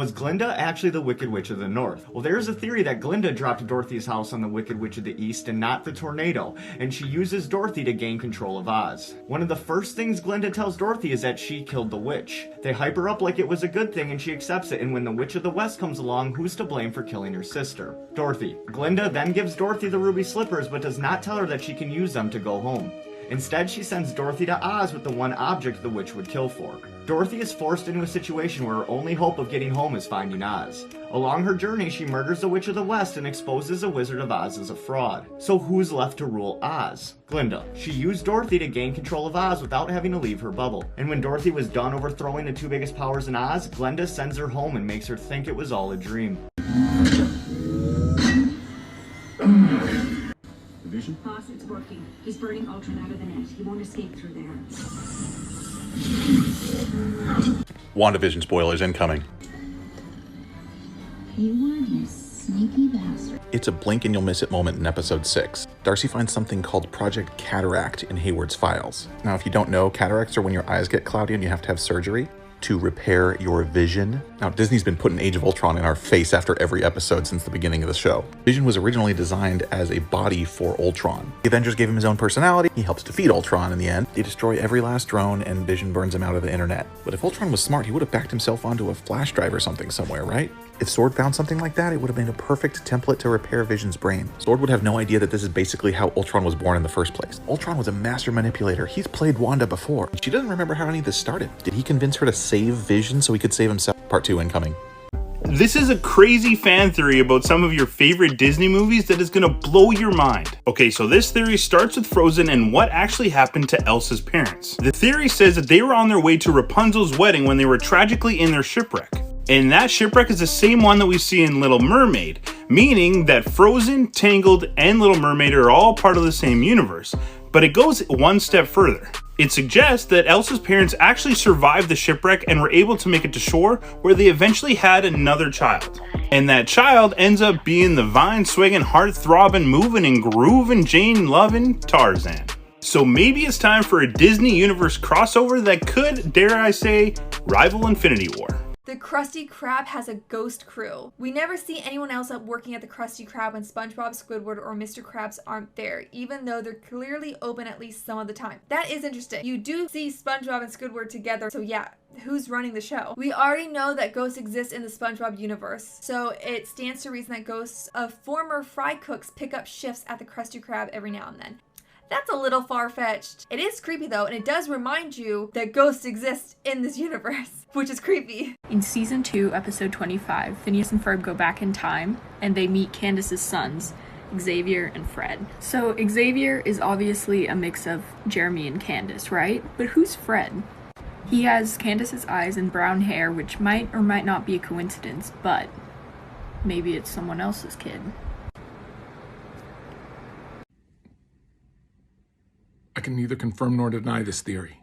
Was Glinda actually the Wicked Witch of the North? Well, there's a theory that Glinda dropped Dorothy's house on the Wicked Witch of the East and not the tornado, and she uses Dorothy to gain control of Oz. One of the first things Glinda tells Dorothy is that she killed the witch. They hype her up like it was a good thing and she accepts it, and when the Witch of the West comes along, who's to blame for killing her sister? Dorothy. Glinda then gives Dorothy the ruby slippers but does not tell her that she can use them to go home. Instead, she sends Dorothy to Oz with the one object the witch would kill for. Dorothy is forced into a situation where her only hope of getting home is finding Oz. Along her journey, she murders the Witch of the West and exposes the Wizard of Oz as a fraud. So who's left to rule Oz? Glinda. She used Dorothy to gain control of Oz without having to leave her bubble. And when Dorothy was done overthrowing the two biggest powers in Oz, Glinda sends her home and makes her think it was all a dream. Vision? Boss, it's working. He's burning Ultron out of the net. He won't escape through there. WandaVision spoilers incoming. You won, you sneaky bastard. It's a blink and you'll miss it moment in episode 6. Darcy finds something called Project Cataract in Hayward's files. Now, if you don't know, cataracts are when your eyes get cloudy and you have to have surgery to repair your vision. Now, Disney's been putting Age of Ultron in our face after every episode since the beginning of the show. Vision was originally designed as a body for Ultron. The Avengers gave him his own personality. He helps defeat Ultron in the end. They destroy every last drone and Vision burns him out of the internet. But if Ultron was smart, he would have backed himself onto a flash drive or something somewhere, right? If Sword found something like that, it would have been a perfect template to repair Vision's brain. Sword would have no idea that this is basically how Ultron was born in the first place. Ultron was a master manipulator. He's played Wanda before. She doesn't remember how any of this started. Did he convince her to save Vision so he could save himself? Part 2 incoming. This is a crazy fan theory about some of your favorite Disney movies that is gonna blow your mind. Okay, so this theory starts with Frozen and what actually happened to Elsa's parents. The theory says that they were on their way to Rapunzel's wedding when they were tragically in their shipwreck. And that shipwreck is the same one that we see in Little Mermaid, meaning that Frozen, Tangled, and Little Mermaid are all part of the same universe. But it goes one step further. It suggests that Elsa's parents actually survived the shipwreck and were able to make it to shore, where they eventually had another child. And that child ends up being the vine-swinging, heart-throbbing, moving and grooving, Jane-loving Tarzan. So maybe it's time for a Disney Universe crossover that could, dare I say, rival Infinity War. The Krusty Krab has a ghost crew. We never see anyone else up working at the Krusty Krab when SpongeBob, Squidward, or Mr. Krabs aren't there, even though they're clearly open at least some of the time. That is interesting. You do see SpongeBob and Squidward together, so yeah, who's running the show? We already know that ghosts exist in the SpongeBob universe, so it stands to reason that ghosts of former fry cooks pick up shifts at the Krusty Krab every now and then. That's a little far-fetched. It is creepy though, and it does remind you that ghosts exist in this universe, which is creepy. In season 2, episode 25, Phineas and Ferb go back in time and they meet Candace's sons, Xavier and Fred. So Xavier is obviously a mix of Jeremy and Candace, right? But who's Fred? He has Candace's eyes and brown hair, which might or might not be a coincidence, but maybe it's someone else's kid. I can neither confirm nor deny this theory.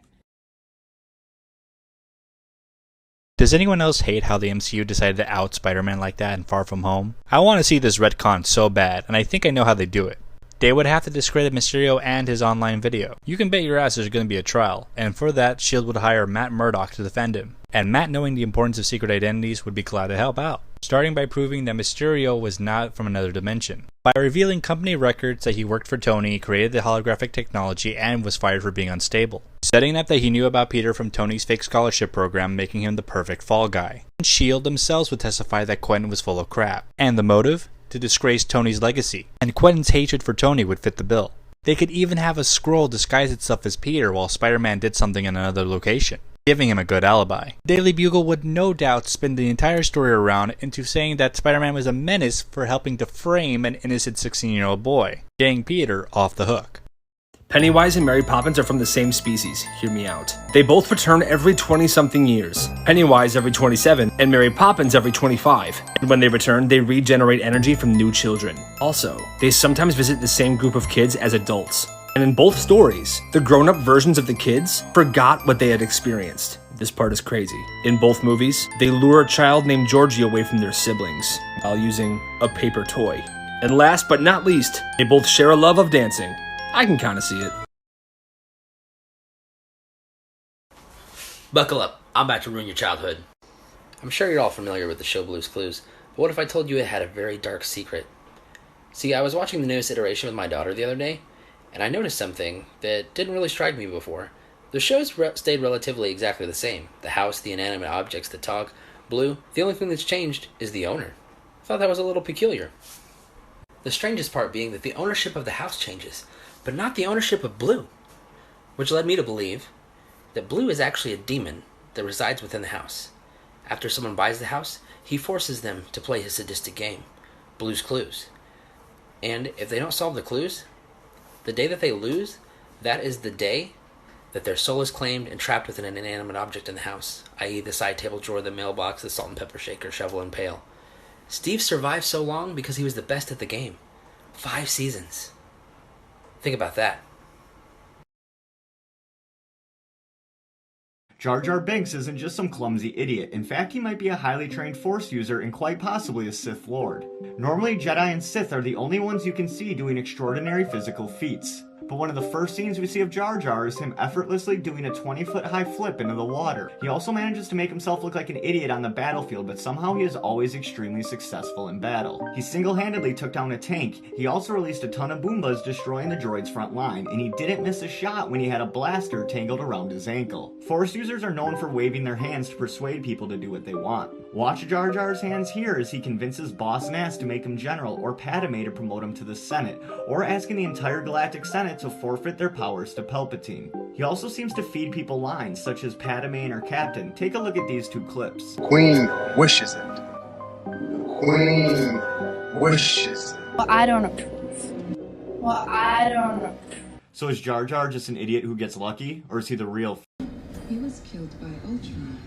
Does anyone else hate how the MCU decided to out Spider-Man like that in Far From Home? I want to see this retcon so bad, and I think I know how they do it. They would have to discredit Mysterio and his online video. You can bet your ass there's going to be a trial, and for that, S.H.I.E.L.D. would hire Matt Murdock to defend him. And Matt, knowing the importance of secret identities, would be glad to help out, starting by proving that Mysterio was not from another dimension, by revealing company records that he worked for Tony, created the holographic technology, and was fired for being unstable, setting up that he knew about Peter from Tony's fake scholarship program, making him the perfect fall guy. And S.H.I.E.L.D. themselves would testify that Quentin was full of crap. And the motive? To disgrace Tony's legacy, and Quentin's hatred for Tony would fit the bill. They could even have a scroll disguise itself as Peter while Spider-Man did something in another location, giving him a good alibi. Daily Bugle would no doubt spin the entire story around into saying that Spider-Man was a menace for helping to frame an innocent 16-year-old boy, getting Peter off the hook. Pennywise and Mary Poppins are from the same species, hear me out. They both return every 20-something years. Pennywise every 27, and Mary Poppins every 25. And when they return, they regenerate energy from new children. Also, they sometimes visit the same group of kids as adults. And in both stories, the grown-up versions of the kids forgot what they had experienced. This part is crazy. In both movies, they lure a child named Georgie away from their siblings, while using a paper toy. And last but not least, they both share a love of dancing. I can kinda see it. Buckle up, I'm about to ruin your childhood. I'm sure you're all familiar with the show Blue's Clues, but what if I told you it had a very dark secret? See, I was watching the newest iteration with my daughter the other day, and I noticed something that didn't really strike me before. The shows stayed relatively exactly the same. The house, the inanimate objects that talk. Blue, the only thing that's changed is the owner. I thought that was a little peculiar. The strangest part being that the ownership of the house changes, but not the ownership of Blue, which led me to believe that Blue is actually a demon that resides within the house. After someone buys the house, he forces them to play his sadistic game, Blue's Clues. And if they don't solve the clues, the day that they lose, that is the day that their soul is claimed and trapped within an inanimate object in the house, i.e. the side table drawer, the mailbox, the salt and pepper shaker, shovel and pail. Steve survived so long because he was the best at the game. 5 seasons. Think about that. Jar Jar Binks isn't just some clumsy idiot. In fact, he might be a highly trained Force user and quite possibly a Sith Lord. Normally, Jedi and Sith are the only ones you can see doing extraordinary physical feats. But one of the first scenes we see of Jar Jar is him effortlessly doing a 20-foot high flip into the water. He also manages to make himself look like an idiot on the battlefield, but somehow he is always extremely successful in battle. He single-handedly took down a tank. He also released a ton of Boombas, destroying the droid's front line, and he didn't miss a shot when he had a blaster tangled around his ankle. Force users are known for waving their hands to persuade people to do what they want. Watch Jar Jar's hands here as he convinces Boss Nass to make him general, or Padme to promote him to the Senate, or asking the entire Galactic Senate to forfeit their powers to Palpatine. He also seems to feed people lines, such as Padme and her captain. Take a look at these 2 clips. Queen wishes it. Queen wishes it. Well, I don't approve. Well, I don't approve. So is Jar Jar just an idiot who gets lucky, or is he the real He was killed by Ultron.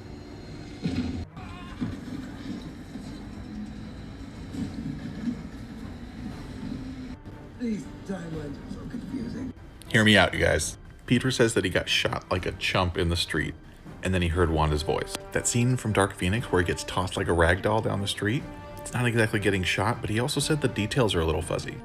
These timelines are so confusing. Hear me out, you guys. Peter says that he got shot like a chump in the street, and then he heard Wanda's voice. That scene from Dark Phoenix where he gets tossed like a rag doll down the street, it's not exactly getting shot, but he also said the details are a little fuzzy.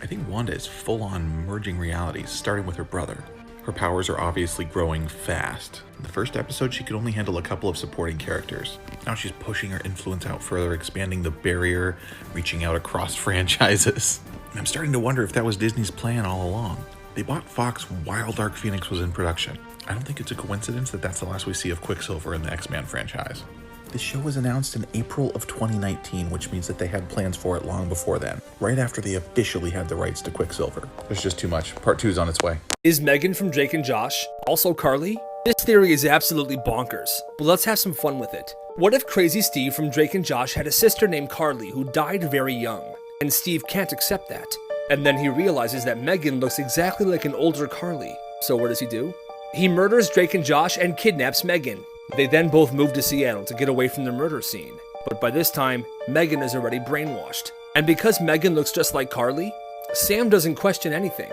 I think Wanda is full-on merging realities, starting with her brother. Her powers are obviously growing fast. In the first episode, she could only handle a couple of supporting characters. Now she's pushing her influence out further, expanding the barrier, reaching out across franchises. And I'm starting to wonder if that was Disney's plan all along. They bought Fox while Dark Phoenix was in production. I don't think it's a coincidence that that's the last we see of Quicksilver in the X-Men franchise. The show was announced in April of 2019, which means that they had plans for it long before then, right after they officially had the rights to Quicksilver. There's just too much. Part 2 is on its way. Is Megan from Drake and Josh also Carly? This theory is absolutely bonkers, but let's have some fun with it. What if Crazy Steve from Drake and Josh had a sister named Carly who died very young, and Steve can't accept that? And then he realizes that Megan looks exactly like an older Carly. So what does he do? He murders Drake and Josh and kidnaps Megan. They then both move to Seattle to get away from the murder scene. But by this time, Megan is already brainwashed. And because Megan looks just like Carly, Sam doesn't question anything.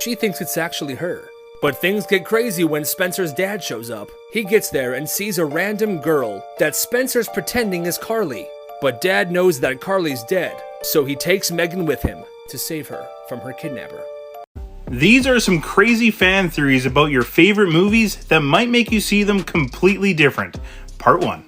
She thinks it's actually her. But things get crazy when Spencer's dad shows up. He gets there and sees a random girl that Spencer's pretending is Carly. But Dad knows that Carly's dead, so he takes Megan with him to save her from her kidnapper. These are some crazy fan theories about your favorite movies that might make you see them completely different. Part 1.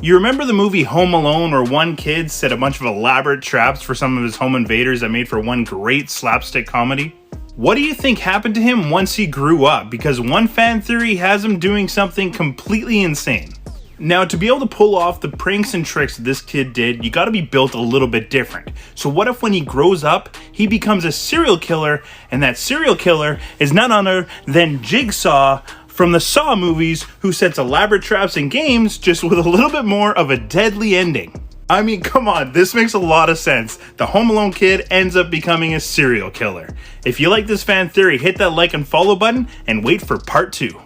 You remember the movie Home Alone, where one kid set a bunch of elaborate traps for some of his home invaders that made for one great slapstick comedy? What do you think happened to him once he grew up? Because one fan theory has him doing something completely insane. Now, to be able to pull off the pranks and tricks this kid did, you gotta be built a little bit different. So what if when he grows up, he becomes a serial killer, and that serial killer is none other than Jigsaw from the Saw movies, who sets elaborate traps and games, just with a little bit more of a deadly ending? I mean, come on, this makes a lot of sense. The Home Alone kid ends up becoming a serial killer. If you like this fan theory, hit that like and follow button, and wait for part 2.